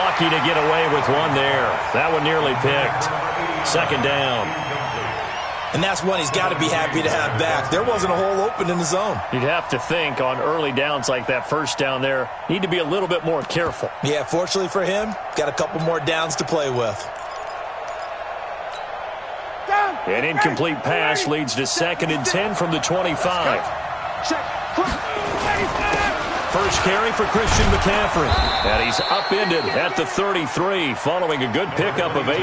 lucky to get away with one there. That one nearly picked. Second down. And that's one he's got to be happy to have back. There wasn't a hole open in the zone. You'd have to think on early downs like that first down there, need to be a little bit more careful. Yeah, fortunately for him, got a couple more downs to play with. An incomplete pass leads to 2nd and 10 from the 25. First carry for Christian McCaffrey. And he's upended at the 33 following a good pickup of 8.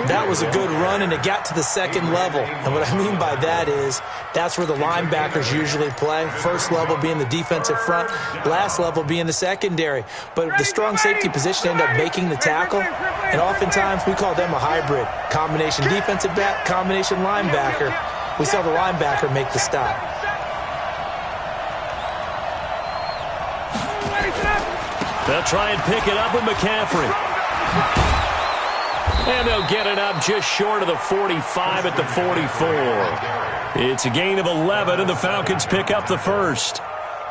That was a good run, and it got to the second level. And what I mean by that is that's where the linebackers usually play. First level being the defensive front, last level being the secondary. But the strong safety position ended up making the tackle, and oftentimes we call them a hybrid. Combination defensive back, combination linebacker. We saw the linebacker make the stop. They'll try and pick it up with McCaffrey. And they'll get it up just short of the 45 at the 44. It's a gain of 11, and the Falcons pick up the first.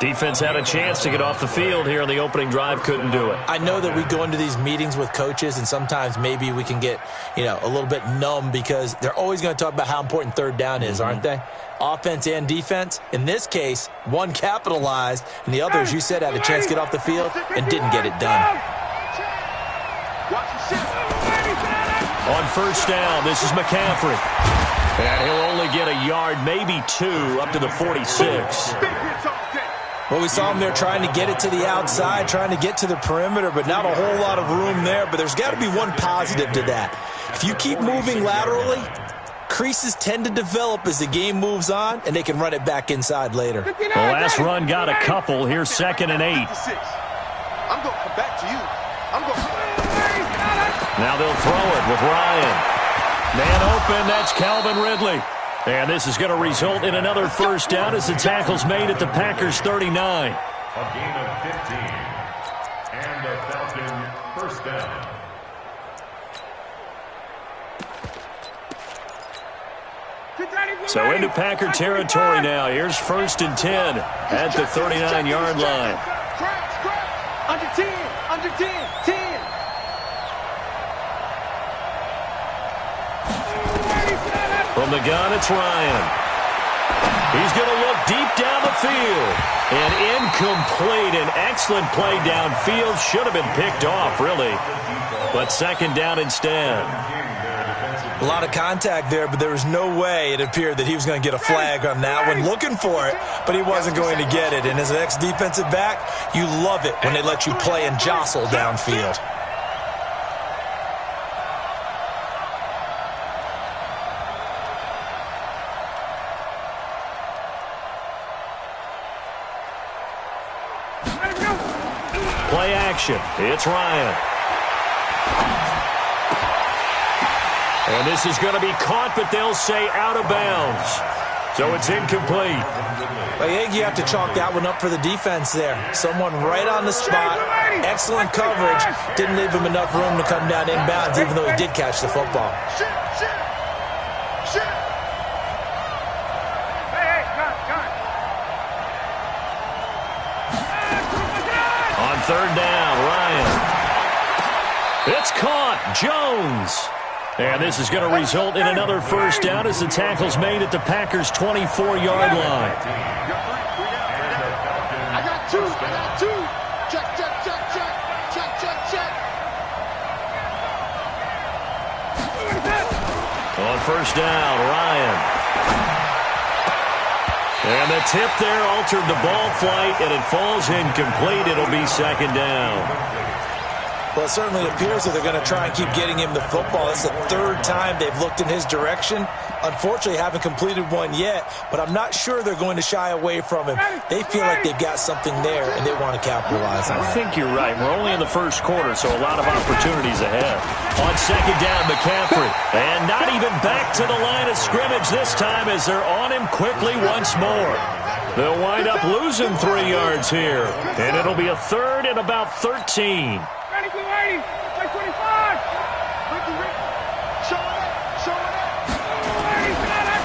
Defense had a chance to get off the field here on the opening drive, couldn't do it. I know that we go into these meetings with coaches, and sometimes maybe we can get, a little bit numb because they're always going to talk about how important third down is, aren't they? Offense and defense. In this case, one capitalized, and the other, as you said, had a chance to get off the field and didn't get it done. On first down, this is McCaffrey. And he'll only get a yard, maybe 2, up to the 46. Well, we saw him there trying to get it to the outside, trying to get to the perimeter, but not a whole lot of room there. But there's got to be one positive to that. If you keep moving laterally, creases tend to develop as the game moves on, and they can run it back inside later. The last run got a couple. Here's 2nd and 8. I'm going to come back to you. Now they'll throw it with Ryan. Man open, that's Calvin Ridley. And this is going to result in another first down as the tackle's made at the Packers' 39. A gain of 15. And a Falcon first down. So into Packer territory now. Here's 1st and 10 at the 39-yard line. Under 10, under 10, 10. From the gun, it's Ryan. He's going to look deep down the field. And incomplete. An excellent play downfield. Should have been picked off, really. But 2nd down instead. A lot of contact there, but there was no way it appeared that he was going to get a flag on that one. Looking for it, but he wasn't going to get it. And as an ex-defensive back, you love it when they let you play and jostle downfield. Play action. It's Ryan. And this is going to be caught, but they'll say out of bounds. So it's incomplete. I think you have to chalk that one up for the defense there. Someone right on the spot. Excellent coverage. Didn't leave him enough room to come down inbounds, even though he did catch the football. On 3rd down, Ryan. It's caught. Jones. And this is going to result in another first down as the tackle's made at the Packers' 24-yard line. I got two. Check. On first down, Ryan. And the tip there altered the ball flight, and it falls incomplete. It'll be 2nd down. Well, it certainly appears that they're going to try and keep getting him the football. It's the 3rd time they've looked in his direction. Unfortunately, haven't completed one yet, but I'm not sure they're going to shy away from him. They feel like they've got something there, and they want to capitalize on it. I think you're right. We're only in the first quarter, so a lot of opportunities ahead. On 2nd down, McCaffrey. And not even back to the line of scrimmage this time as they're on him quickly once more. They'll wind up losing 3 yards here, and it'll be a 3rd and about 13.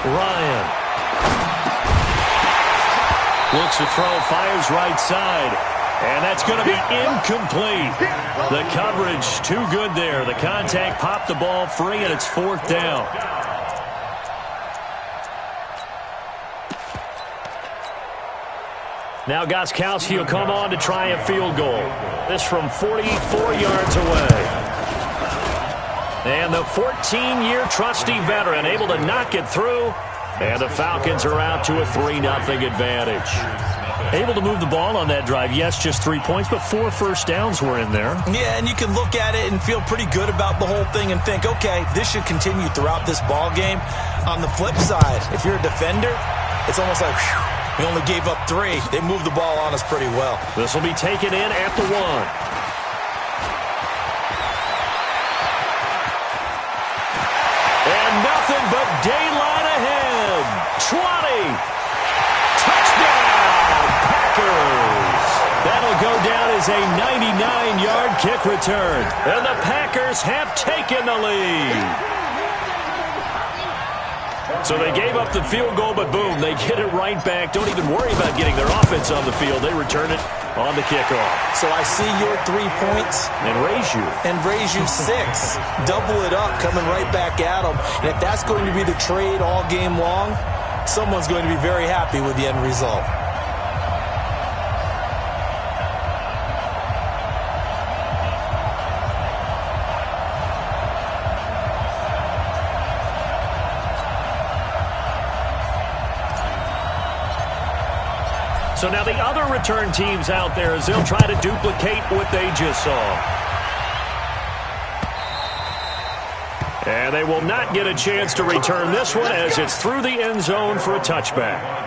Ryan looks to throw, fires right side. And that's going to be incomplete. The coverage too good there. The contact popped the ball free, and it's 4th down. Now Gostkowski will come on to try a field goal. This from 44 yards away. And the 14-year trusty veteran able to knock it through. And the Falcons are out to a 3-0 advantage. Able to move the ball on that drive. Yes, just 3 points, but 4 first downs were in there. Yeah, and you can look at it and feel pretty good about the whole thing and think, okay, this should continue throughout this ball game. On the flip side, if you're a defender, it's almost like, whew, we only gave up 3. They moved the ball on us pretty well. This will be taken in at the 1. And nothing but daylight ahead. 20. Touchdown, Packers. That'll go down as a 99-yard kick return. And the Packers have taken the lead. So they gave up the field goal, but boom, they get it right back. Don't even worry about getting their offense on the field. They return it on the kickoff. So I see your 3 points. And raise you 6. Double it up, coming right back at them. And if that's going to be the trade all game long, someone's going to be very happy with the end result. So now the other return teams out there as they'll try to duplicate what they just saw. And they will not get a chance to return this one as it's through the end zone for a touchback.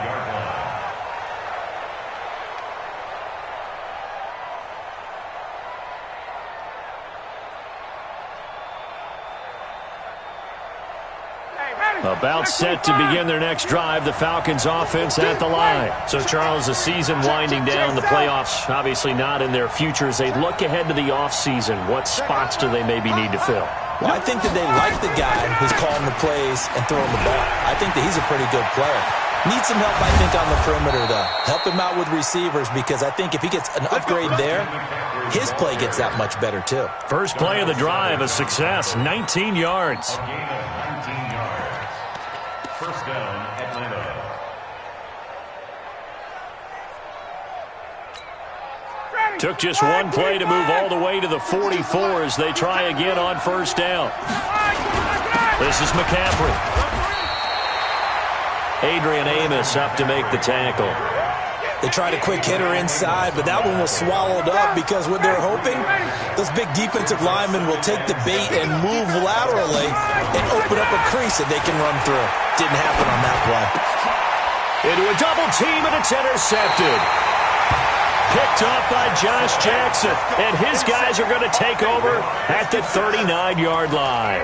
About set to begin their next drive, the Falcons offense at the line. So, Charles, the season winding down, the playoffs obviously not in their futures. They look ahead to the offseason. What spots do they maybe need to fill? Well, I think that they like the guy who's calling the plays and throwing the ball. I think that he's a pretty good player. Needs some help, I think, on the perimeter, though. Help him out with receivers because I think if he gets an upgrade there, his play gets that much better, too. First play of the drive, a success, 19 yards. First down, Atlanta. Took just one play to move all the way to the 44 as they try again on first down. This is McCaffrey. Adrian Amos up to make the tackle. They tried a quick hitter inside, but that one was swallowed up because what they're hoping, those big defensive linemen will take the bait and move laterally and open up a crease that they can run through. Didn't happen on that play. Into a double team, and it's intercepted. Picked off by Josh Jackson, and his guys are going to take over at the 39-yard line.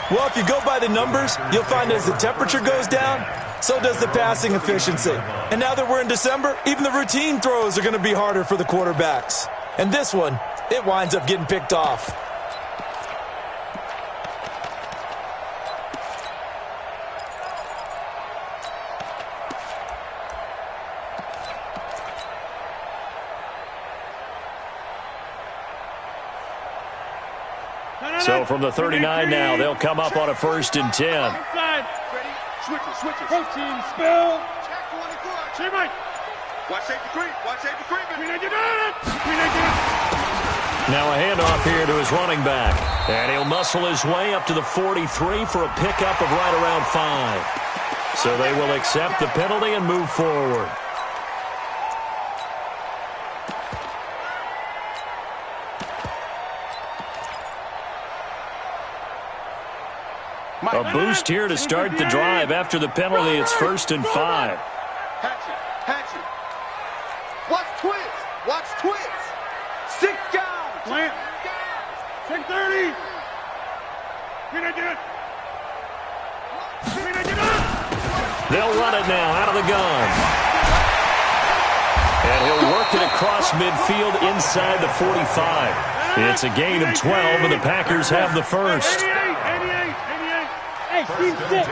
Well, if you go by the numbers, you'll find as the temperature goes down, so does the passing efficiency. And now that we're in December, even the routine throws are going to be harder for the quarterbacks. And this one, it winds up getting picked off. So from the 39 now, they'll come up on a 1st and 10. Inside. Ready? Switch it. Protein spill. Check 24. Mike. Watch safety creep. Watch safety creep. We need to do it. Now a handoff here to his running back. And he'll muscle his way up to the 43 for a pickup of right around 5. So they will accept the penalty and move forward. A boost here to start the drive. After the penalty, it's 1st and 5. Hatch it. Watch twist. 6 guys. Plant. 630. They'll run it now out of the gun. And he'll work it across midfield inside the 45. It's a gain of 12, and the Packers have the first. Hey, C6.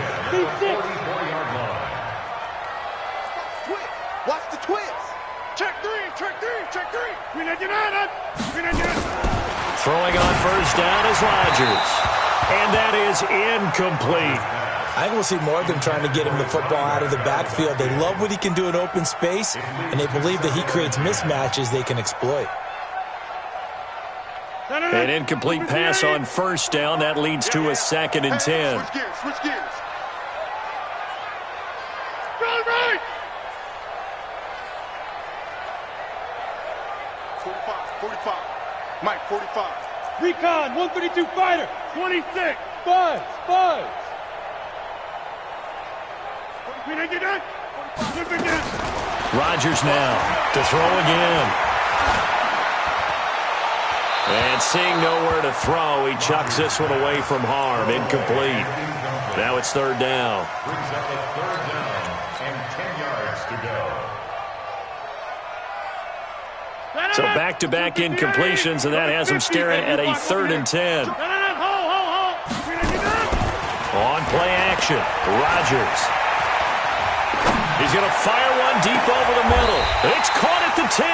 Watch the twist. Check three. Throwing on first down is Rodgers. And that is incomplete. I think we'll see more of them trying to get him the football out of the backfield. They love what he can do in open space, and they believe that he creates mismatches they can exploit. An incomplete pass on first down. That leads to a 2nd and 10. Switch gears. Right. 45. Mike, 45. Recon, 132 fighter, 26. Buzz. Rodgers now to throw again. And seeing nowhere to throw, he chucks this one away from harm. Incomplete. Now it's 3rd down. Brings up a 3rd down and 10 yards to go. So back-to-back incompletions, and that has him staring at a 3rd and 10. On play action, Rodgers. He's going to fire one deep over the middle. It's caught at the 10.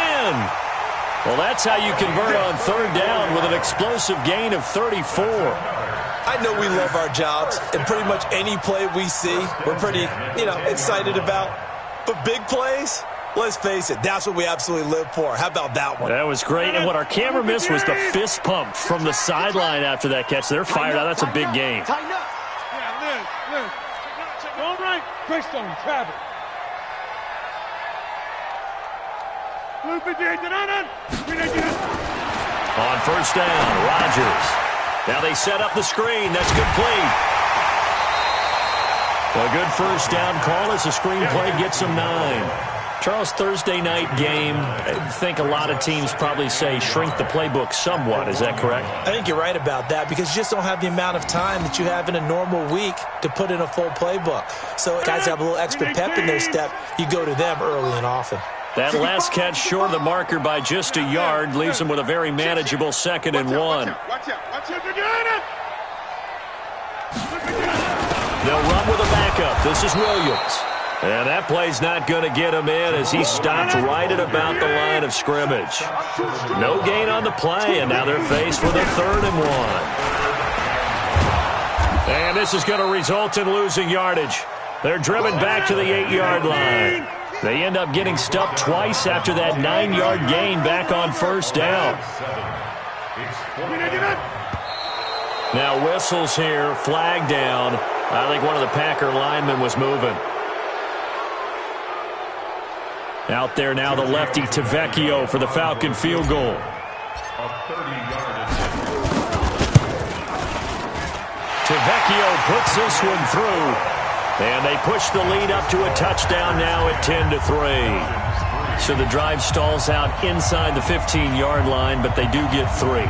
Well, that's how you convert on 3rd down with an explosive gain of 34. I know we love our jobs, and pretty much any play we see, we're pretty, excited about. But big plays, let's face it, that's what we absolutely live for. How about that one? That was great, and what our camera missed was the fist pump from the sideline after that catch. They're fired out. That's a big game. Tighten up. Yeah, Liz. All right. Greystone, Travis. On first down, Rodgers. Now they set up the screen. That's complete. A good first down call as the screen play gets them 9. Charles, Thursday night game, I think a lot of teams probably say shrink the playbook somewhat. Is that correct? I think you're right about that because you just don't have the amount of time that you have in a normal week to put in a full playbook. So guys have a little extra pep in their step. You go to them early and often. That last catch short of the marker by just a yard leaves them with a very manageable 2nd and 1. Watch out. They'll run with a backup. This is Williams. And that play's not going to get him in as he stopped right at about the line of scrimmage. No gain on the play, and now they're faced with a 3rd and 1. And this is going to result in losing yardage. They're driven back to the 8-yard line. They end up getting stuffed twice after that 9-yard gain back on first down. Now whistles here, flag down. I think one of the Packer linemen was moving. Out there now the lefty Tavecchio for the Falcon field goal. Tavecchio puts this one through. And they push the lead up to a touchdown now at 10-3. So the drive stalls out inside the 15-yard line, but they do get 3.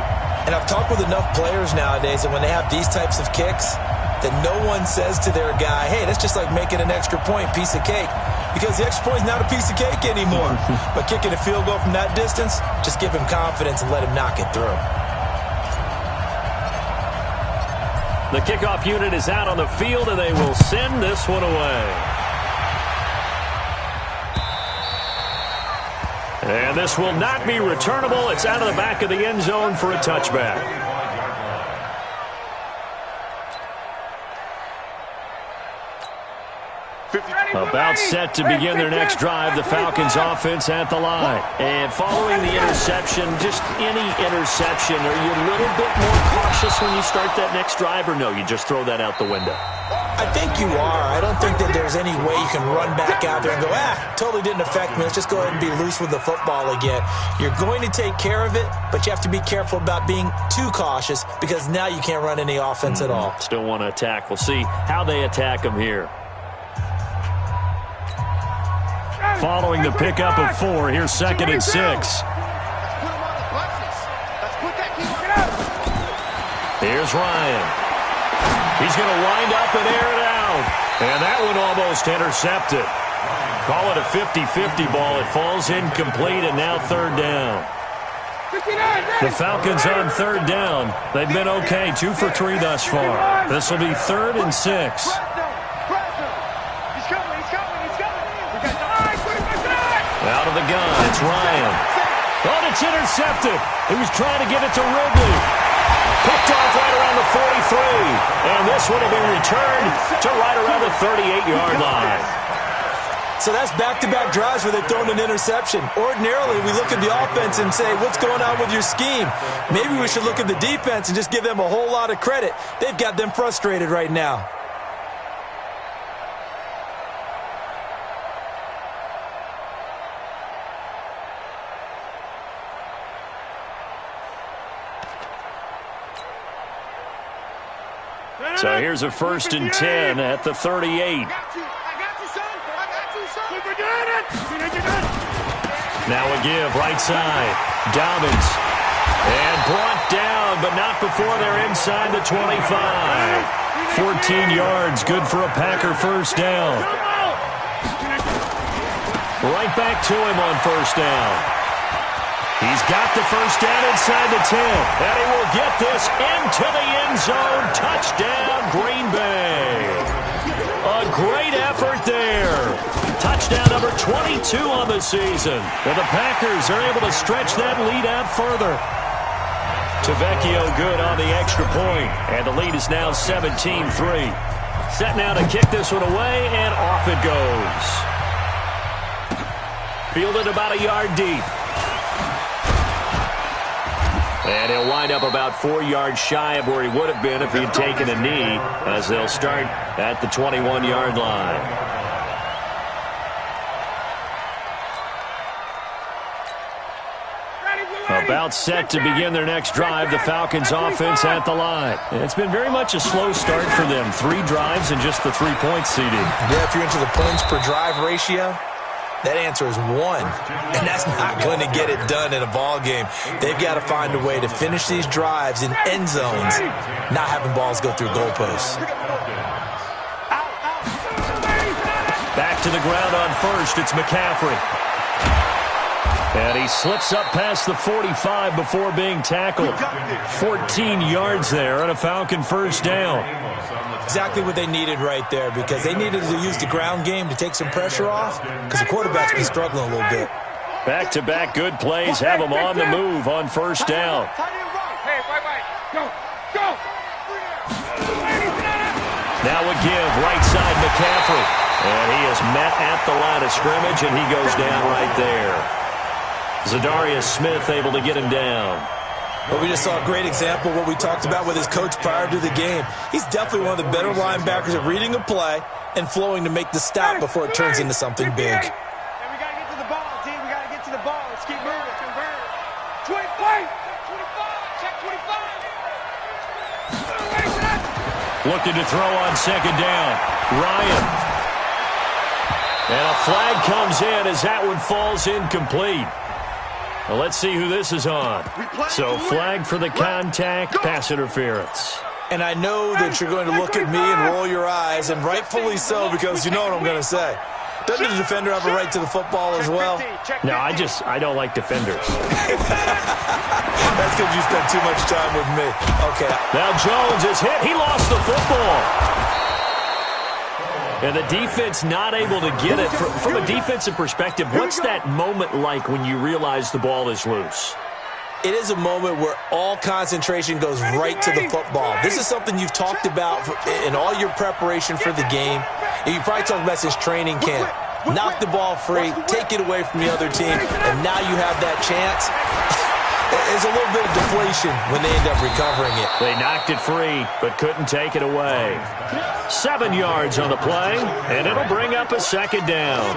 And I've talked with enough players nowadays that when they have these types of kicks, that no one says to their guy, hey, that's just like making an extra point, piece of cake. Because the extra point is not a piece of cake anymore. But kicking a field goal from that distance, just give him confidence and let him knock it through. The kickoff unit is out on the field, and they will send this one away. And this will not be returnable. It's out of the back of the end zone for a touchback. About set to begin their next drive, the Falcons offense at the line. And following the interception, just any interception, are you a little bit more cautious when you start that next drive, or no, you just throw that out the window? I think you are. I don't think that there's any way you can run back out there and go, totally didn't affect me. Let's just go ahead and be loose with the football again. You're going to take care of it, but you have to be careful about being too cautious because now you can't run any offense at all. Still want to attack. We'll see how they attack them here. Following the pickup of 4, here's 2nd and 6. Here's Ryan. He's going to wind up and air it out. And that one almost intercepted. Call it a 50-50 ball. It falls incomplete, and now 3rd down. The Falcons on 3rd down. They've been okay, 2 for 3 thus far. This will be 3rd and 6. Out of the gun, it's Ryan. Oh, and it's intercepted. He was trying to give it to Ridley. Picked off right around the 43. And this one will be returned to right around the 38-yard line. So that's back-to-back drives where they've thrown an interception. Ordinarily, we look at the offense and say, what's going on with your scheme? Maybe we should look at the defense and just give them a whole lot of credit. They've got them frustrated right now. So here's a 1st and 10 at the 38. Now a give, right side. Dobbins. And brought down, but not before they're inside the 25. 14 yards, good for a Packer first down. Right back to him on first down. He's got the first down inside the 10. And he will get this into the end zone. Touchdown, Green Bay. A great effort there. Touchdown number 22 on the season. And the Packers are able to stretch that lead out further. Tavecchio good on the extra point. And the lead is now 17-3. Set now to kick this one away, and off it goes. Fielded about a yard deep. And he'll wind up about 4 yards shy of where he would have been if he had taken a knee, as they'll start at the 21-yard line. About set to begin their next drive, the Falcons offense at the line. It's been very much a slow start for them. 3 drives and just the 3-point seeding. Yeah, if you're into the points per drive ratio, that answer is 1. And that's not going to get it done in a ball game. They've got to find a way to finish these drives in end zones, not having balls go through goalposts. Back to the ground on first. It's McCaffrey. And he slips up past the 45 before being tackled. 14 yards there and a Falcon first down. Exactly what they needed right there, because they needed to use the ground game to take some pressure off, because the quarterback's been struggling a little bit. Back-to-back good plays have them on the move on first down. Now a give, right side McCaffrey. And he is met at the line of scrimmage, and he goes down right there. Zadarius Smith able to get him down. But we just saw a great example of what we talked about with his coach prior to the game. He's definitely one of the better linebackers at reading a play and flowing to make the stop before it turns into something big. And we got to get to the ball, team. We got to get to the ball. Let's keep moving. Convert. 25. Check 25. Looking to throw on second down. Ryan. And a flag comes in as that one falls incomplete. Well, let's see who this is on. So flag for the contact, pass interference. And I know that you're going to look at me and roll your eyes, and rightfully so, because you know what I'm going to say. Doesn't the defender have a right to the football as well? No, I don't like defenders. That's because you spent too much time with me. Okay. Now Jones is hit. He lost the football. And the defense not able to get it. From a defensive perspective, what's that moment like when you realize the ball is loose? It is a moment where all concentration goes right to the football. This is something you've talked about in all your preparation for the game. You probably talked about since training camp. Knock the ball free, take it away from the other team, and now you have that chance. There's a little bit of deflation when they end up recovering it. They knocked it free, but couldn't take it away. 7 yards on the play, and it'll bring up a second down.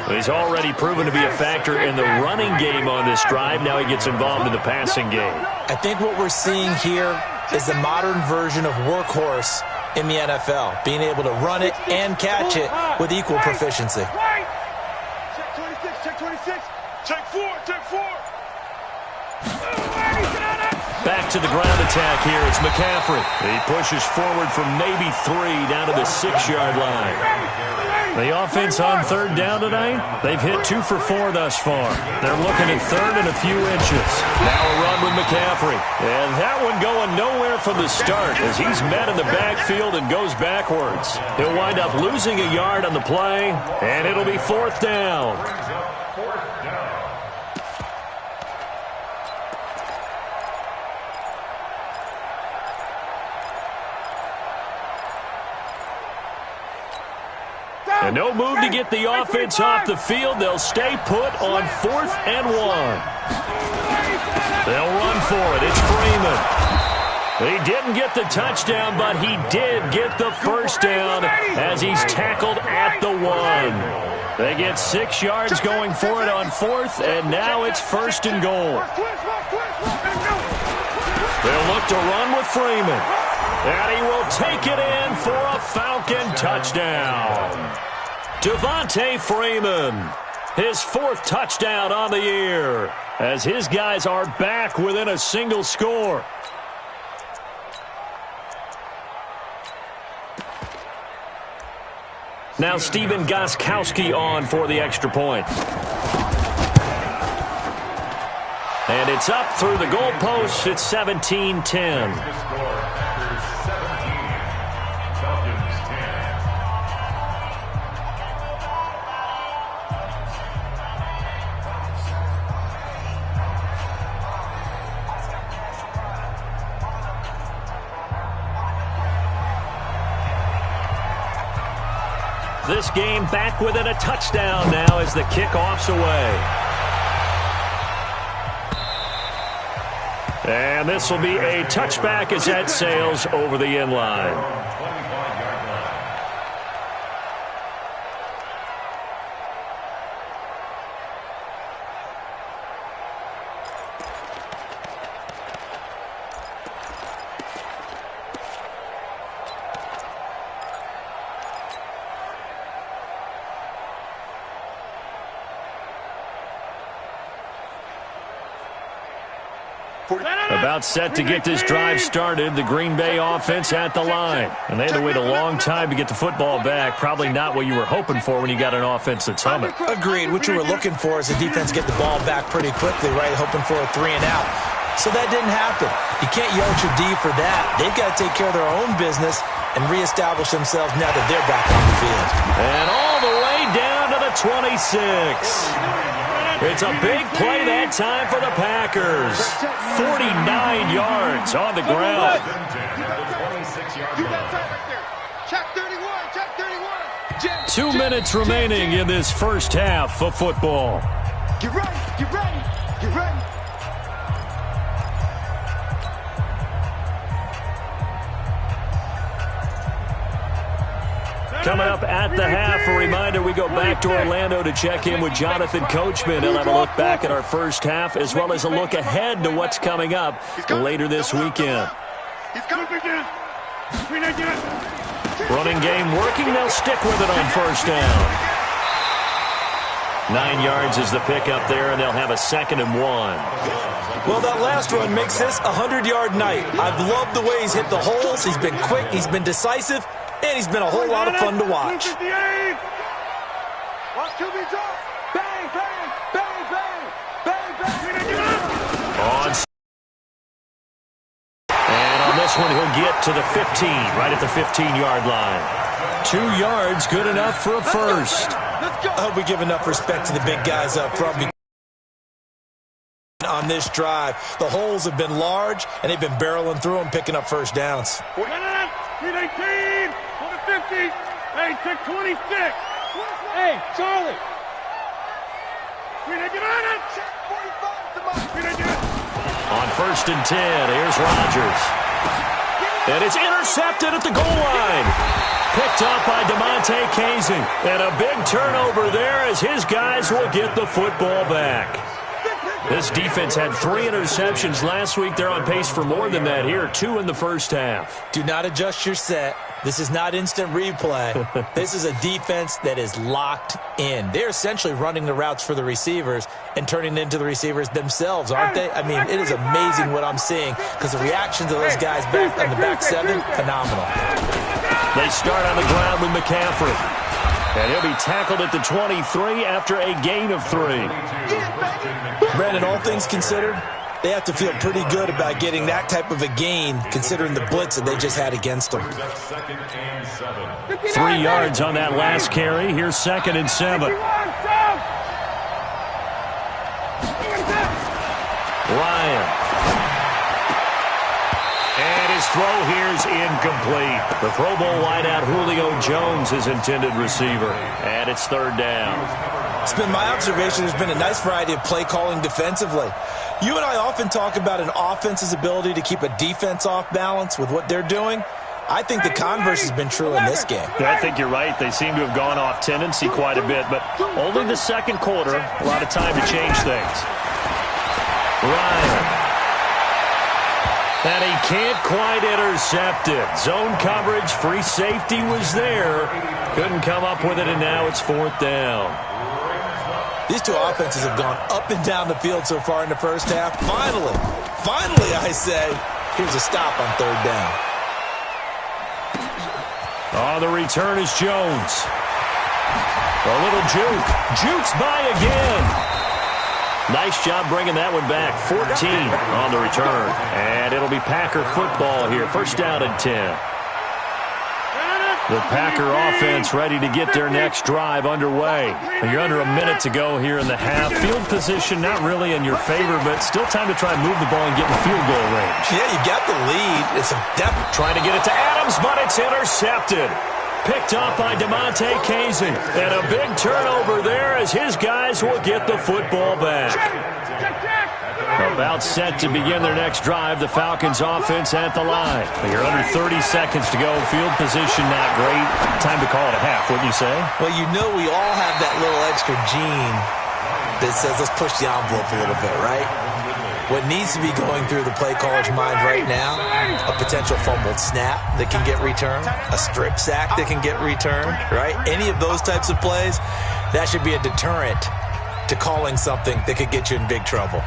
He's already proven to be a factor in the running game on this drive. Now he gets involved in the passing game. I think what we're seeing here is the modern version of workhorse in the NFL, being able to run it and catch it with equal proficiency. Check 26, check 26. Check 4, check 4. Back to the ground attack here. It's McCaffrey. He pushes forward from maybe 3 down to the 6-yard line. The offense on third down tonight, they've hit 2 for 4 thus far. They're looking at third and a few inches. Now a run with McCaffrey. And that one going nowhere from the start as he's met in the backfield and goes backwards. He'll wind up losing a yard on the play, and it'll be 4th down. And no move to get the offense off the field. They'll stay put on 4th and 1. They'll run for it. It's Freeman. He didn't get the touchdown, but he did get the first down as he's tackled at the 1. They get 6 yards going for it on 4th, and now it's 1st and goal. They'll look to run with Freeman. And he will take it in for a Falcon touchdown. Devontae Freeman, his 4th touchdown on the year, as his guys are back within a single score. Now Stephen Gostkowski on for the extra point. And it's up through the goalposts. It's 17-10. This game back within a touchdown now as the kickoff's away. And this will be a touchback as that sails over the end line. About set to get this drive started, the Green Bay offense at the line. And they had to wait a long time to get the football back. Probably not what you were hoping for when you got an offense that's humming. Agreed. What you were looking for is the defense get the ball back pretty quickly, right? Hoping for a 3 and out. So that didn't happen. You can't yell at your D for that. They've got to take care of their own business and reestablish themselves now that they're back on the field. And all the way down to the 26. It's a big play that time for the Packers. 49 yards on the ground. Check 31, check 31. 2 minutes remaining in this first half of football. Get ready, get ready, get ready. Coming up at the half, a reminder, we go back to Orlando to check in with Jonathan Coachman. He'll have a look back at our first half as well as a look ahead to what's coming up later this weekend. Running game working. They'll stick with it on first down. 9 yards is the pickup there, and they'll have a 2nd and 1. Well, that last run makes this a 100-yard night. I've loved the way he's hit the holes. He's been quick. He's been decisive. And he's been a whole lot of fun to watch. Watch QB drop. Bang, bang, bang, bang, bang, bang. And on this one, he'll get to the 15, right at the 15-yard line. 2 yards, good enough for a first. I hope we give enough respect to the big guys up front. On this drive, the holes have been large, and they've been barreling through them, picking up first downs. 18 on the 50. Hey, check 26. Hey, Charlie. On 1st and 10, here's Rodgers. And it's intercepted at the goal line. Picked up by DeMonte Casey. And a big turnover there as his guys will get the football back. This defense had 3 interceptions last week. They're on pace for more than that here. 2 in the first half. Do not adjust your set. This is not instant replay. This is a defense that is locked in. They're essentially running the routes for the receivers and turning into the receivers themselves, aren't they? I mean, it is amazing what I'm seeing because the reactions of those guys back on the back 7, phenomenal. They start on the ground with McCaffrey. And he'll be tackled at the 23 after a gain of 3. Brandon, all things considered, they have to feel pretty good about getting that type of a gain considering the blitz that they just had against them. 3 yards on that last carry. Here's 2nd and 7. Ryan. And his his throw here's incomplete. The Pro Bowl wideout Julio Jones is intended receiver. And it's third down. It's been my observation there's been a nice variety of play calling defensively. You and I often talk about an offense's ability to keep a defense off balance with what they're doing. I think the converse has been true in this game. I think you're right. They seem to have gone off tendency quite a bit, but only the second quarter. A lot of time to change things. Ryan. And he can't quite intercept it. Zone coverage, free safety was there. Couldn't come up with it, and now it's fourth down. These two offenses have gone up and down the field so far in the first half. Finally, I say, here's a stop on third down. On the return is Jones. A little juke. Jukes by again. Nice job bringing that one back. 14 on the return. And it'll be Packer football here. First down and 10. The Packer offense ready to get their next drive underway. You're under a minute to go here in the half. Field position not really in your favor, but still time to try and move the ball and get in field goal range. Yeah, you got the lead. It's a depth. Trying to get it to Adams, but it's intercepted. Picked up by DeMonte Casey. And a big turnover there as his guys will get the football back. About set to begin their next drive. The Falcons offense at the line. You're under 30 seconds to go. Field position not great. Time to call it a half, wouldn't you say? Well, you know we all have that little extra gene that says let's push the envelope a little bit, right? What needs to be going through the play caller's mind right now, a potential fumbled snap that can get returned, a strip sack that can get returned, right? Any of those types of plays, that should be a deterrent to calling something that could get you in big trouble.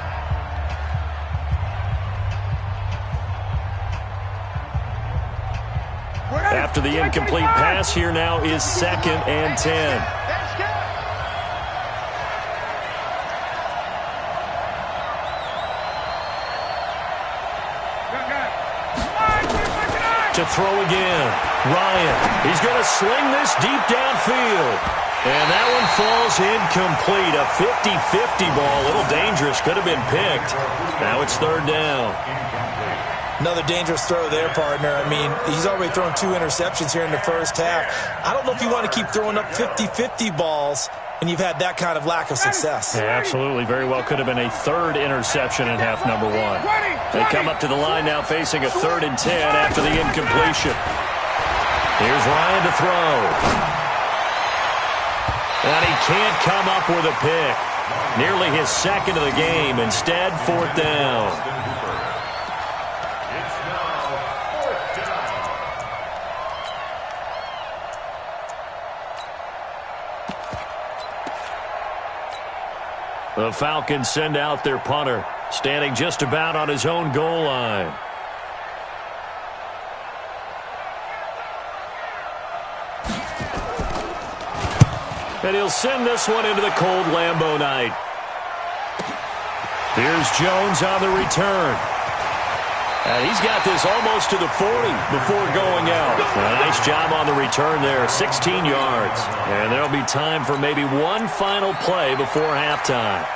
After the incomplete pass, here now is second and 10. To throw again. Ryan. He's going to sling this deep downfield. And that one falls incomplete. A 50-50 ball. A little dangerous. Could have been picked. Now it's third down. Another dangerous throw there, partner. I mean, he's already thrown 2 interceptions here in the first half. I don't know if you want to keep throwing up 50-50 balls and you've had that kind of lack of success. Yeah, absolutely. Very well could have been a third interception in half number 1. They come up to the line now facing a 3rd and 10 after the incompletion. Here's Ryan to throw. And he can't come up with a pick. Nearly his second of the game. Instead, fourth down. The Falcons send out their punter, standing just about on his own goal line. And he'll send this one into the cold Lambeau night. Here's Jones on the return. And he's got this almost to the 40 before going out. A nice job on the return there, 16 yards. And there'll be time for maybe one final play before halftime.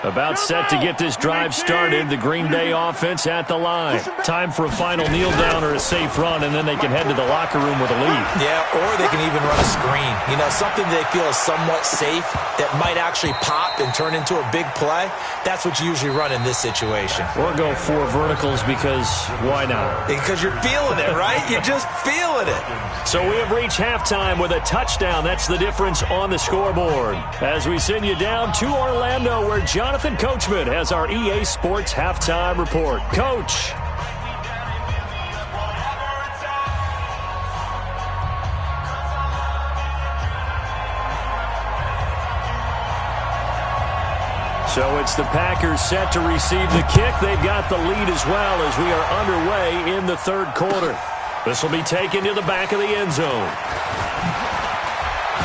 About set to get this drive started. The Green Bay offense at the line. Time for a final kneel down or a safe run, and then they can head to the locker room with a lead. Yeah, or they can even run a screen. You know, something they feel is somewhat safe that might actually pop and turn into a big play. That's what you usually run in this situation. Or go 4 verticals because why not? Because you're feeling it, right? You're just feeling it. So we have reached halftime with a touchdown. That's the difference on the scoreboard. As we send you down to Orlando, where Jonathan Coachman has our EA Sports Halftime Report. Coach. So it's the Packers set to receive the kick. They've got the lead as well as we are underway in the third quarter. This will be taken to the back of the end zone.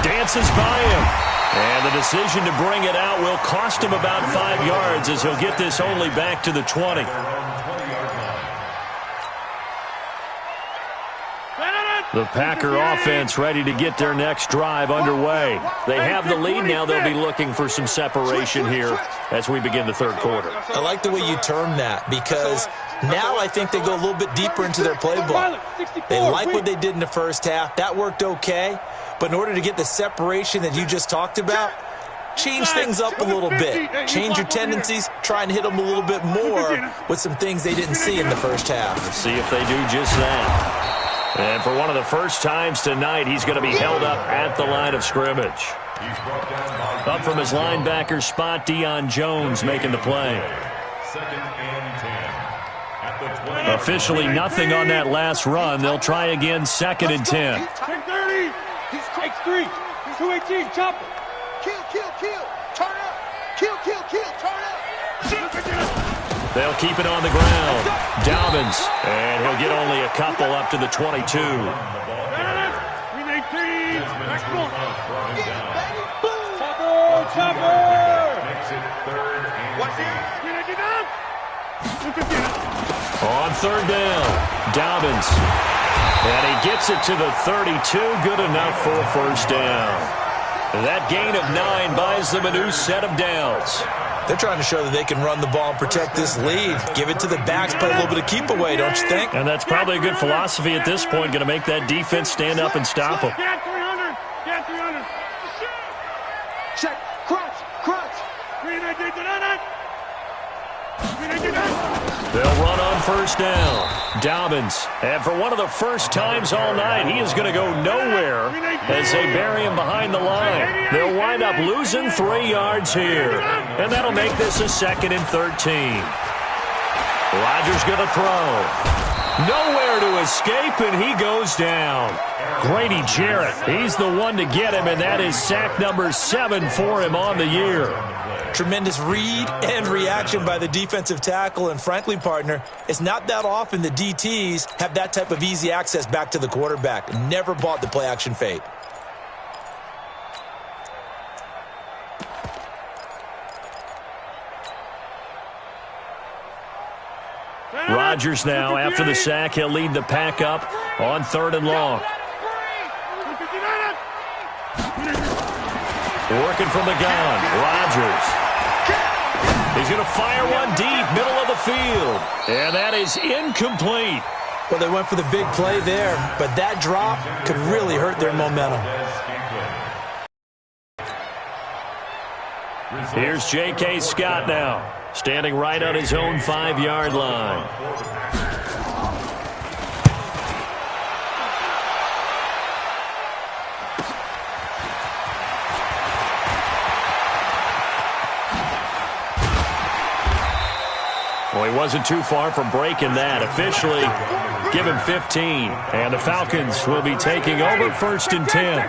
Dances by him. And the decision to bring it out will cost him about 5 yards as he'll get this only back to the 20. The Packer offense ready to get their next drive underway. They have the lead now. They'll be looking for some separation here as we begin the third quarter. I like the way you term that because now I think they go a little bit deeper into their playbook. They like what they did in the first half. That worked okay. But in order to get the separation that you just talked about, change things up a little bit. Change your tendencies. Try and hit them a little bit more with some things they didn't see in the first half. Let's see if they do just that. And for one of the first times tonight, he's going to be held up at the line of scrimmage. Up from his linebacker spot, Deion Jones making the play. Officially nothing on that last run. They'll try again, 2nd and 10. 30. Takes 3. 218. Chop it. Kill. Turn up. Kill. Turn up. They'll keep it on the ground. Dobbins, and he'll get only a couple up to the 22. 318. Next one. Chopper. Makes it 3rd and 8. On 3rd down, Dobbins. And he gets it to the 32. Good enough for a 1st down. That gain of 9 buys them a new set of downs. They're trying to show that they can run the ball and protect this lead. Give it to the backs, play a little bit of keep away, don't you think? And that's probably a good philosophy at this point, going to make that defense stand up and stop them. Get 300. Get 300. Check. Crunch. 319. They'll run on 1st down. Dobbins. And for one of the first times all night, he is going to go nowhere as they bury him behind the line. They'll wind up losing 3 yards here. And that'll make this a 2nd and 13. Rodgers going to throw. Nowhere to escape, and he goes down. Grady Jarrett, he's the one to get him, and that is sack number 7 for him on the year. Tremendous read and reaction by the defensive tackle, and frankly, partner, it's not that often the DTs have that type of easy access back to the quarterback. Never bought the play-action fake. Rodgers now, after the sack, he'll lead the pack up on 3rd and long. Working from the gun, Rodgers. He's going to fire one deep, middle of the field. And that is incomplete. Well, they went for the big play there, but that drop could really hurt their momentum. Here's J.K. Scott now, standing right on his own 5-yard line. Well, he wasn't too far from breaking that. Officially, give him 15. And the Falcons will be taking over 1st and 10.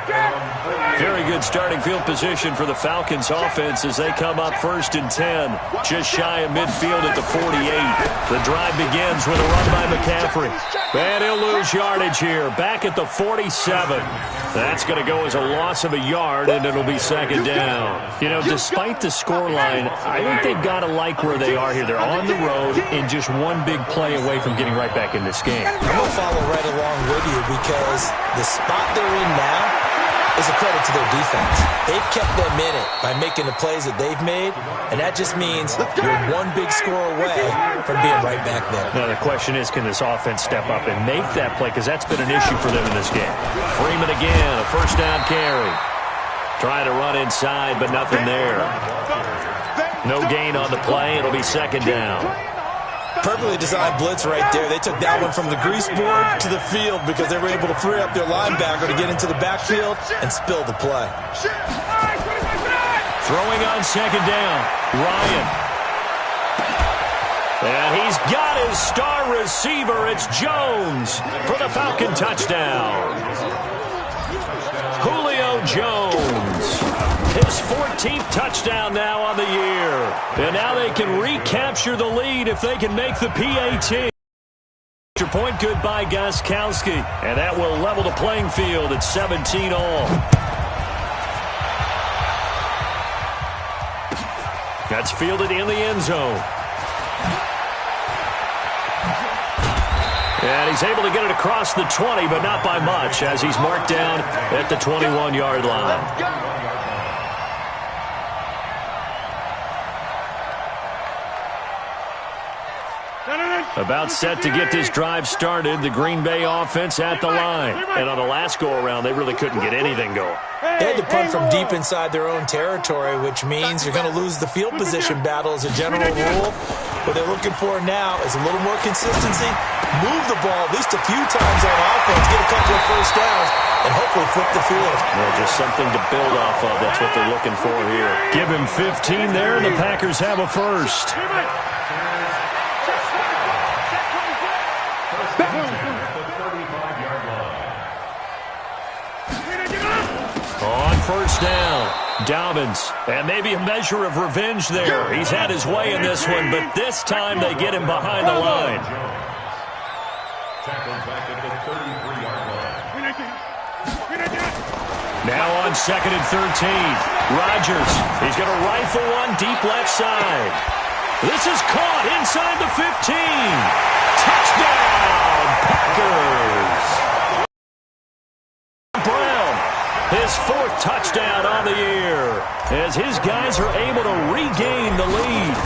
Very good starting field position for the Falcons offense as they come up 1st and 10. Just shy of midfield at the 48. The drive begins with a run by McCaffrey. And he'll lose yardage here. Back at the 47. That's going to go as a loss of a yard, and it'll be 2nd down. You know, despite the scoreline, I think they've got to like where they are here. They're on the road and just one big play away from getting right back in this game. I'm going to follow right along with you because the spot they're in now is a credit to their defense. They've kept them in it by making the plays that they've made, and that just means you're one big score away from being right back there. Now, the question is, can this offense step up and make that play? Because that's been an issue for them in this game. Freeman again, a 1st down carry. Trying to run inside, but nothing there. No gain on the play. It'll be 2nd down. Perfectly designed blitz right there. They took that one from the grease board to the field because they were able to free up their linebacker to get into the backfield and spill the play. Throwing on 2nd down, Ryan. And he's got his star receiver. It's Jones for the Falcon touchdown. Julio Jones. His 14th touchdown now on the year. And now they can recapture the lead if they can make the PAT. Extra point good by Gostkowski. And that will level the playing field at 17 all. That's fielded in the end zone. And he's able to get it across the 20, but not by much, as he's marked down at the 21-yard line. About set to get this drive started, the Green Bay offense at the line. And on the last go-around, they really couldn't get anything going. They had to punt from deep inside their own territory, which means you're going to lose the field position battle as a general rule. What they're looking for now is a little more consistency, move the ball at least a few times on offense, get a couple of first downs, and hopefully flip the field. Well, just something to build off of. That's what they're looking for here. Give him 15 there, and the Packers have a first. On first down, Dobbins, and maybe a measure of revenge there. He's had his way in this one, but this time they get him behind the line. Now on 2nd and 13, Rodgers. He's going to rifle one deep left side. This is caught inside the 15. Touchdown, Packers. His 4th touchdown on the year as his guys are able to regain the lead.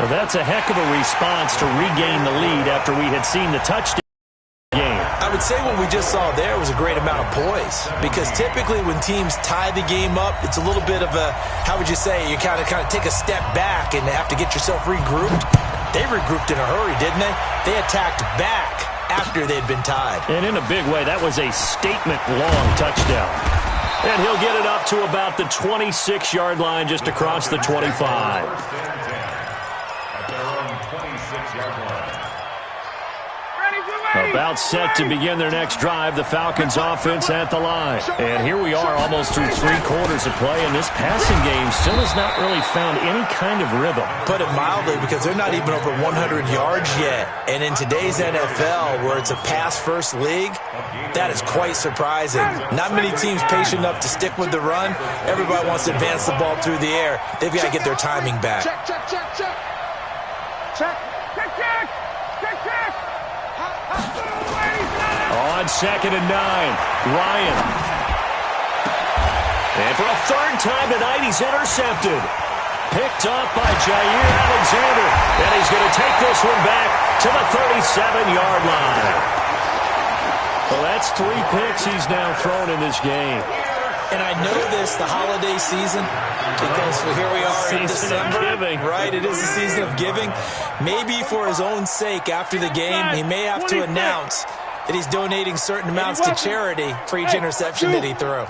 Well, that's a heck of a response to regain the lead after we had seen the touchdown game. I would say what we just saw there was a great amount of poise, because typically when teams tie the game up, it's a little bit of a, how would you say, you kind of take a step back and have to get yourself regrouped. They regrouped in a hurry, didn't they? They attacked back after they'd been tied. And in a big way, that was a statement-long touchdown. And he'll get it up to about the 26-yard line, just across the 25. About set to begin their next drive, the Falcons offense at the line. And here we are almost through 3 quarters of play, and this passing game still has not really found any kind of rhythm. Put it mildly, because they're not even over 100 yards yet. And in today's NFL, where it's a pass-first league, that is quite surprising. Not many teams patient enough to stick with the run. Everybody wants to advance the ball through the air. They've got to get their timing back. Check. On 2nd and 9, Ryan. And for a 3rd time tonight, he's intercepted. Picked up by Jair Alexander. And he's going to take this one back to the 37-yard line. Well, that's 3 picks he's now thrown in this game. And I know this, the holiday season, because here we are in December. Right, it is the season of giving. Maybe for his own sake after the game, he may have to announce that he's donating certain amounts to charity for each interception that he threw.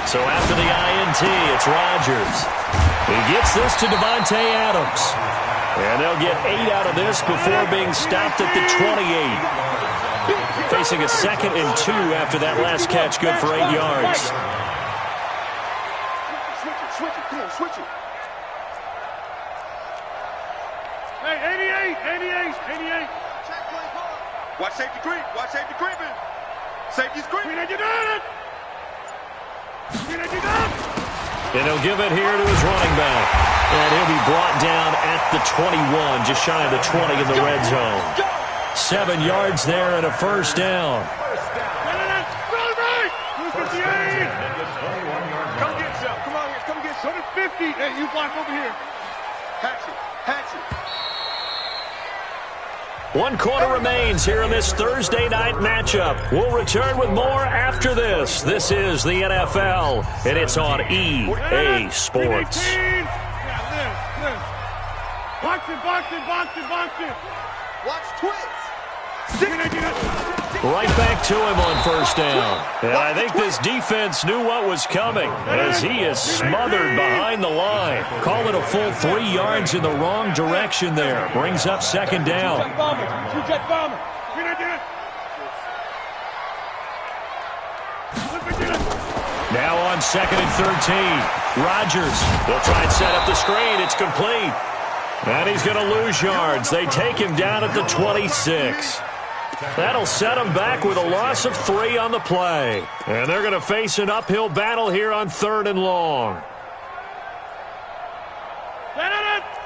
So after the INT, it's Rodgers. He gets this to Devontae Adams. And they'll get 8 out of this before being stopped at the 28. Facing a 2nd and 2 after that last catch, good for 8 yards. Switch it. Come on, switch it. Hey, 88. Watch safety creeping. Safety's creeping. And you done it. And he'll give it here to his running back. And he'll be brought down at the 21, just shy of the 20 in the red zone. 7 yards there and a first down. Come get some. Come get some. 50. Hey, you block over here. Hatch it. 1 quarter remains here in this Thursday night matchup. We'll return with more after this. This is the NFL, and it's on EA Sports. Box it. Watch twins. Right back to him on first down. And I think this defense knew what was coming as he is smothered behind the line. Call it a full 3 yards in the wrong direction there. Brings up 2nd down. Two-jet bomber. Now on 2nd and 13. Rodgers will try and set up the screen. It's complete. And he's going to lose yards. They take him down at the 26. That'll set him back with a loss of 3 on the play. And they're going to face an uphill battle here on 3rd and long.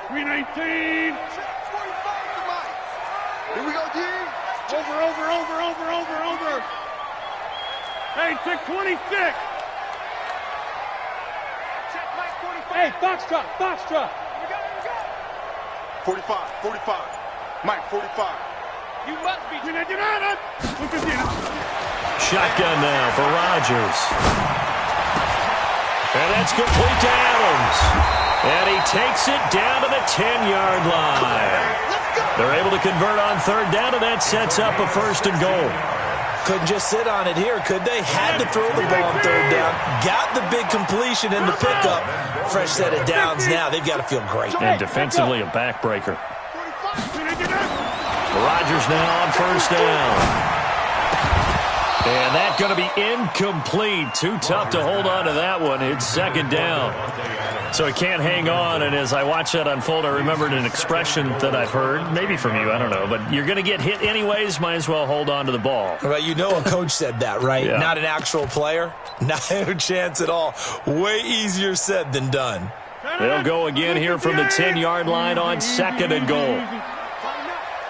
319. Here we go, D. Over. Hey, take 26. Hey, box drop. 45. Mike, 45. You must be. Shotgun now for Rodgers. And that's complete to Adams. And he takes it down to the 10-yard line. They're able to convert on third down, and that sets up a 1st and goal. Couldn't just sit on it here, could they? Had to throw the ball on third down. Got the big completion in the pickup. Fresh set of downs now. They've got to feel great. And defensively, a backbreaker. Rodgers now on 1st down. And that's going to be incomplete. Too tough to hold on to that one. It's 2nd down. So he can't hang on, and as I watch that unfold, I remembered an expression that I've heard, maybe from you, I don't know, but you're going to get hit anyways, might as well hold on to the ball. Well, you know a coach said that, right? Yeah. Not an actual player? No chance at all. Way easier said than done. They'll go again here from the 10-yard line on 2nd and goal.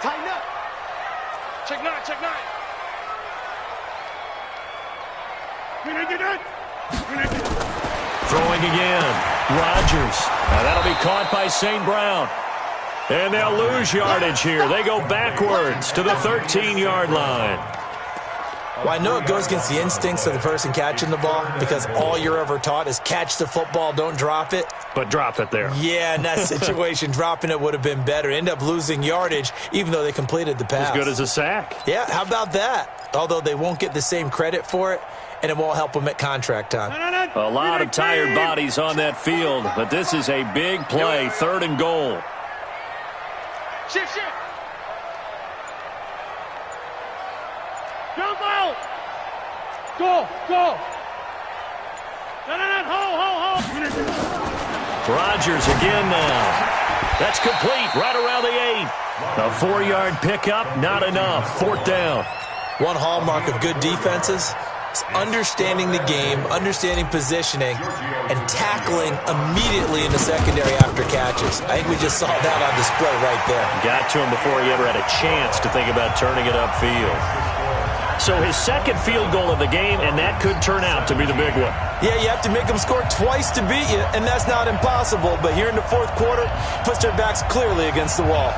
Tighten up. Check 9. Throwing again. Rodgers. Now that'll be caught by St. Brown. And they'll lose yardage here. They go backwards to the 13-yard line. Well, I know it goes against the instincts of the person catching the ball because all you're ever taught is catch the football, don't drop it. But drop it there. Yeah, in that situation, dropping it would have been better. End up losing yardage even though they completed the pass. As good as a sack. Yeah, how about that? Although they won't get the same credit for it, and it won't help them at contract time. A lot of tired bodies on that field, but this is a big play, 3rd and goal. Shift. Jump out. Go. Hold. Rodgers again now. That's complete right around the 8. A 4-yard pickup, not enough. 4th down. One hallmark of good defenses is understanding the game, understanding positioning, and tackling immediately in the secondary after catches. I think we just saw that on display right there. Got to him before he ever had a chance to think about turning it upfield. So his 2nd field goal of the game, and that could turn out to be the big one. Yeah, you have to make them score twice to beat you, and that's not impossible. But here in the 4th quarter, puts their backs clearly against the wall.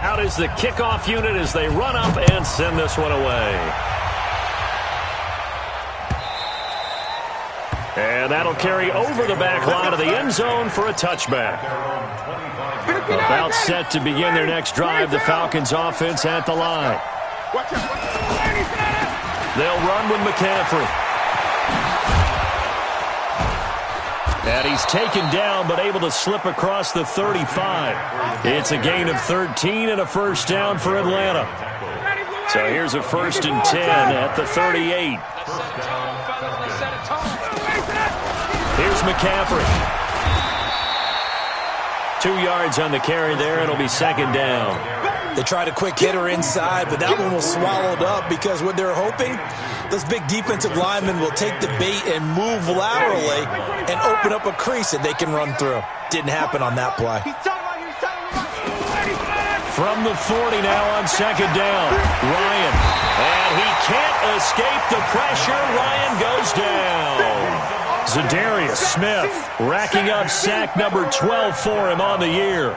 Out is the kickoff unit as they run up and send this one away. And that'll carry over the back line of the end zone for a touchback. About set to begin their next drive, the Falcons offense at the line. They'll run with McCaffrey. And he's taken down, but able to slip across the 35. It's a gain of 13 and a 1st down for Atlanta. So here's a 1st and 10 at the 38. Here's McCaffrey. 2 yards on the carry there. It'll be 2nd down. They tried a quick hitter inside, but that one was swallowed up because what they're hoping, those big defensive linemen will take the bait and move laterally and open up a crease that they can run through. Didn't happen on that play. From the 40 now on 2nd down. Ryan. And he can't escape the pressure. Ryan goes down. Zadarius Smith racking up sack number 12 for him on the year.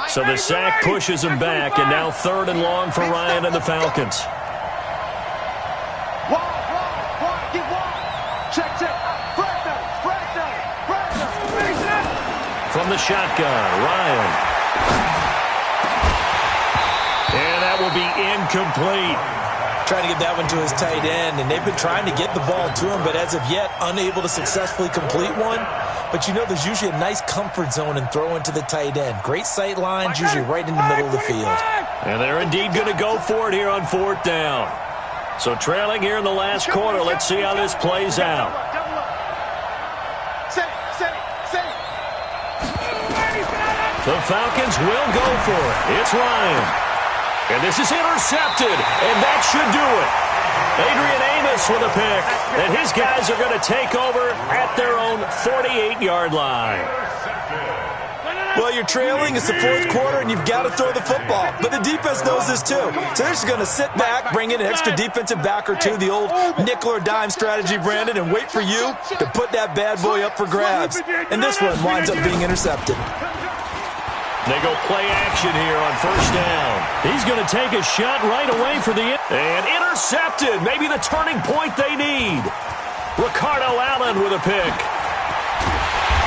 So the sack pushes him back, and now 3rd and long for Ryan and the Falcons. From the shotgun, Ryan. And that will be incomplete. Trying to get that one to his tight end, and they've been trying to get the ball to him, but as of yet, unable to successfully complete one. But you know there's usually a nice comfort zone in throwing to the tight end. Great sight lines, usually right in the middle of the field. And they're indeed going to go for it here on 4th down. So trailing here in the last quarter. Let's see how this plays out. The Falcons will go for it. It's Ryan. And this is intercepted, and that should do it. Adrian Amos with a pick, and his guys are going to take over at their own 48-yard line. Well, you're trailing. It's the fourth quarter, and you've got to throw the football. But the defense knows this, too. So they're just going to sit back, bring in an extra defensive back or two, the old nickel or dime strategy, Brandon, and wait for you to put that bad boy up for grabs. And this one winds up being intercepted. They go play action here on first down. He's going to take a shot right away for the... And intercepted. Maybe the turning point they need. Ricardo Allen with a pick.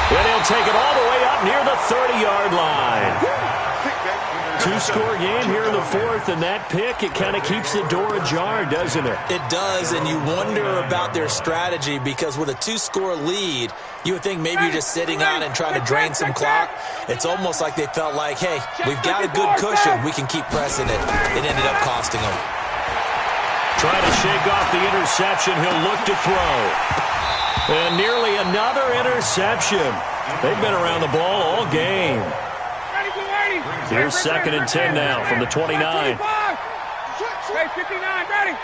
And he'll take it all the way up near the 30-yard line. Two-score game here in the fourth, and that pick, it kind of keeps the door ajar, doesn't it? It does, and you wonder about their strategy because with a two-score lead, you would think maybe you're just sitting on it and trying to drain some clock. It's almost like they felt like, hey, we've got a good cushion. We can keep pressing it. It ended up costing them. Trying to shake off the interception. He'll look to throw. And nearly another interception. They've been around the ball all game. Here's 2nd and 10 now from the 29. Hey, 59, ready.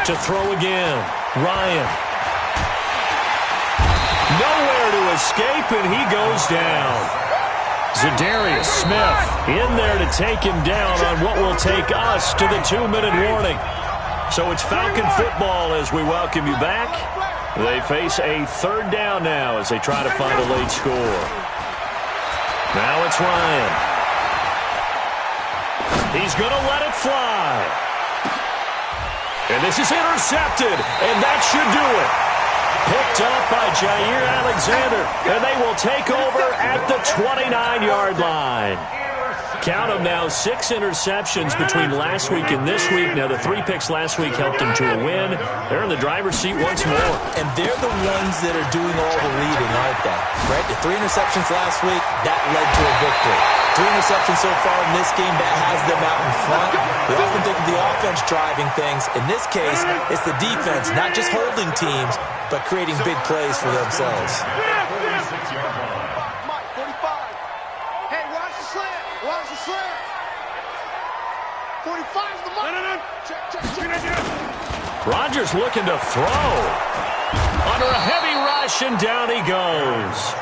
To throw again. Ryan. Nowhere to escape, and he goes down. Za'Darius Smith in there to take him down on what will take us to the 2-minute warning. So it's Falcon football as we welcome you back. They face a 3rd down now as they try to find a late score. Now it's Ryan. He's going to let it fly. And this is intercepted, and that should do it. Picked up by Jair Alexander, and they will take over at the 29-yard line. Count them now, 6 interceptions between last week and this week. Now, the 3 picks last week helped them to a win. They're in the driver's seat once more. And they're the ones that are doing all the leading, aren't they? Right? The 3 interceptions last week, that led to a victory. 3 interceptions so far in this game, that has them out in front. We often think of the offense driving things. In this case, it's the defense, not just holding teams, but creating big plays for themselves. Rodgers looking to throw. Under a heavy rush, and down he goes.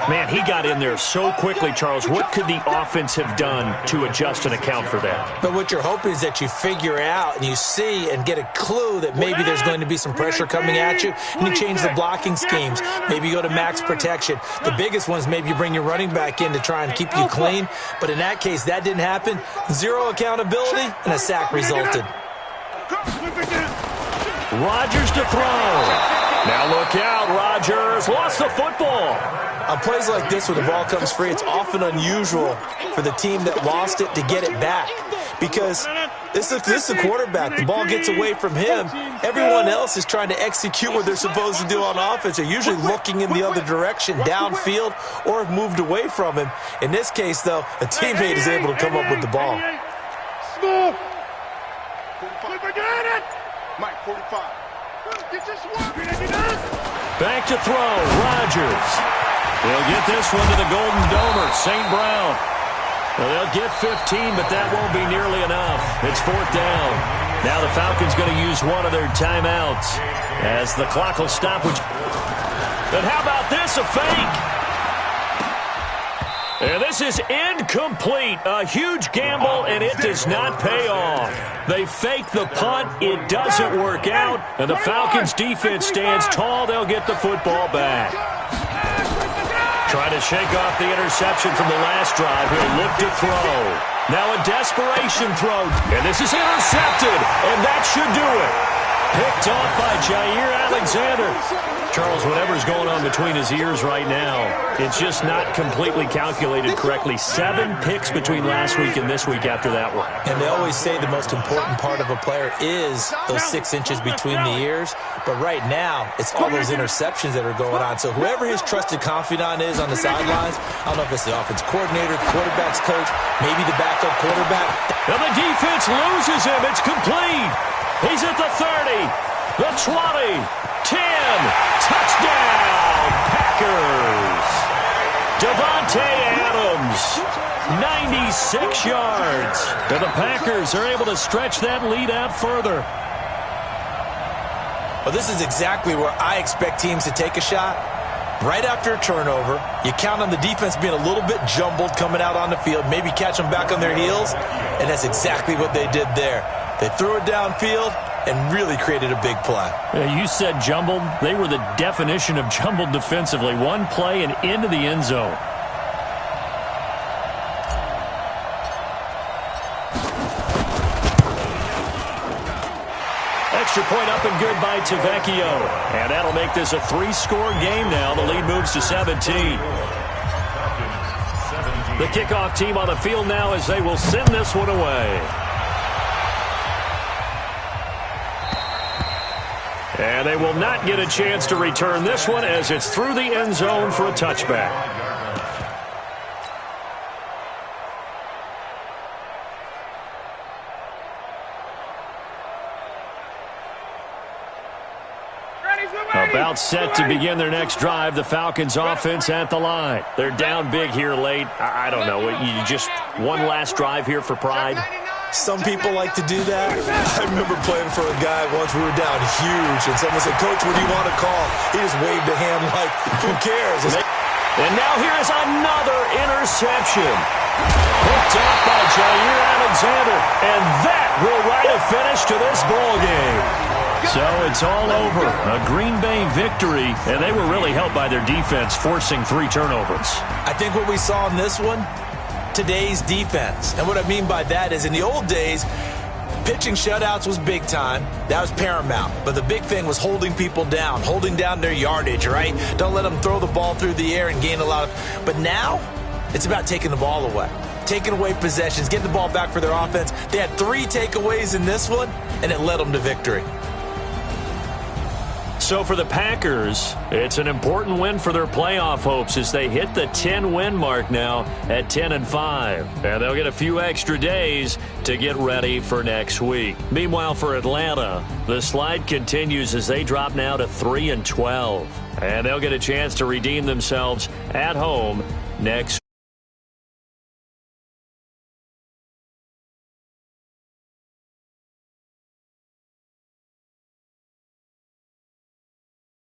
Man, he got in there so quickly, Charles. What could the offense have done to adjust and account for that? But what you're hoping is that you figure out and you see and get a clue that maybe there's going to be some pressure coming at you, and you change the blocking schemes. Maybe you go to max protection. The biggest one is maybe you bring your running back in to try and keep you clean. But in that case, that didn't happen. 0 accountability, and a sack resulted. Rodgers to throw. Now look out, Rodgers lost the football. On plays like this where the ball comes free, it's often unusual for the team that lost it to get it back. Because this is the quarterback. The ball gets away from him. Everyone else is trying to execute what they're supposed to do on offense. They're usually looking in the other direction, downfield, or have moved away from him. In this case, though, a teammate is able to come up with the ball. Mike, 45. Back to throw, Rodgers. They'll get this one to the Golden Domer, St. Brown. Well, they'll get 15, but that won't be nearly enough. It's 4th down. Now the Falcons going to use one of their timeouts as the clock will stop. And how about this, a fake? And this is incomplete. A huge gamble, and it does not pay off. They fake the punt. It doesn't work out. And the Falcons' defense stands tall. They'll get the football back. Trying to shake off the interception from the last drive. He'll look to throw. Now a desperation throw. And this is intercepted. And that should do it. Picked off by Jair Alexander. Charles, whatever's going on between his ears right now, it's just not completely calculated correctly. 7 picks between last week and this week after that one. And they always say the most important part of a player is those 6 inches between the ears. But right now, it's all those interceptions that are going on. So whoever his trusted confidant is on the sidelines, I don't know if it's the offense coordinator, quarterback's coach, maybe the backup quarterback. And the defense loses him. It's complete. He's at the 30, the 20, 10. Touchdown, Packers. Davante Adams, 96 yards. And the Packers are able to stretch that lead out further. Well, this is exactly where I expect teams to take a shot. Right after a turnover, you count on the defense being a little bit jumbled coming out on the field, maybe catch them back on their heels, and that's exactly what they did there. They threw it downfield and really created a big play. You said jumbled. They were the definition of jumbled defensively. One play and into the end zone. Extra point up and good by Tavecchio. And that'll make this a 3-score game now. The lead moves to 17. The kickoff team on the field now as they will send this one away. And they will not get a chance to return this one as it's through the end zone for a touchback. About set to begin their next drive. The Falcons offense at the line. They're down big here late. I don't know. You just one last drive here for pride. Some people like to do that. I remember playing for a guy once. We were down huge, and someone said, "Coach, what do you want to call?" He just waved a hand like, who cares? And now here is another interception. Picked off by Jair Alexander, and that will write a finish to this ball game. So it's all over. A Green Bay victory, and they were really helped by their defense, forcing 3 turnovers. I think what we saw in this one, today's defense. And what I mean by that is in the old days, pitching shutouts was big time. That was paramount. But the big thing was holding people down, holding down their yardage, right? Don't let them throw the ball through the air and gain a lot of... But now, it's about taking the ball away. Taking away possessions, getting the ball back for their offense. They had 3 takeaways in this one, and it led them to victory. So for the Packers, it's an important win for their playoff hopes as they hit the 10-win mark now at 10-5. And they'll get a few extra days to get ready for next week. Meanwhile, for Atlanta, the slide continues as they drop now to 3-12. And they'll get a chance to redeem themselves at home next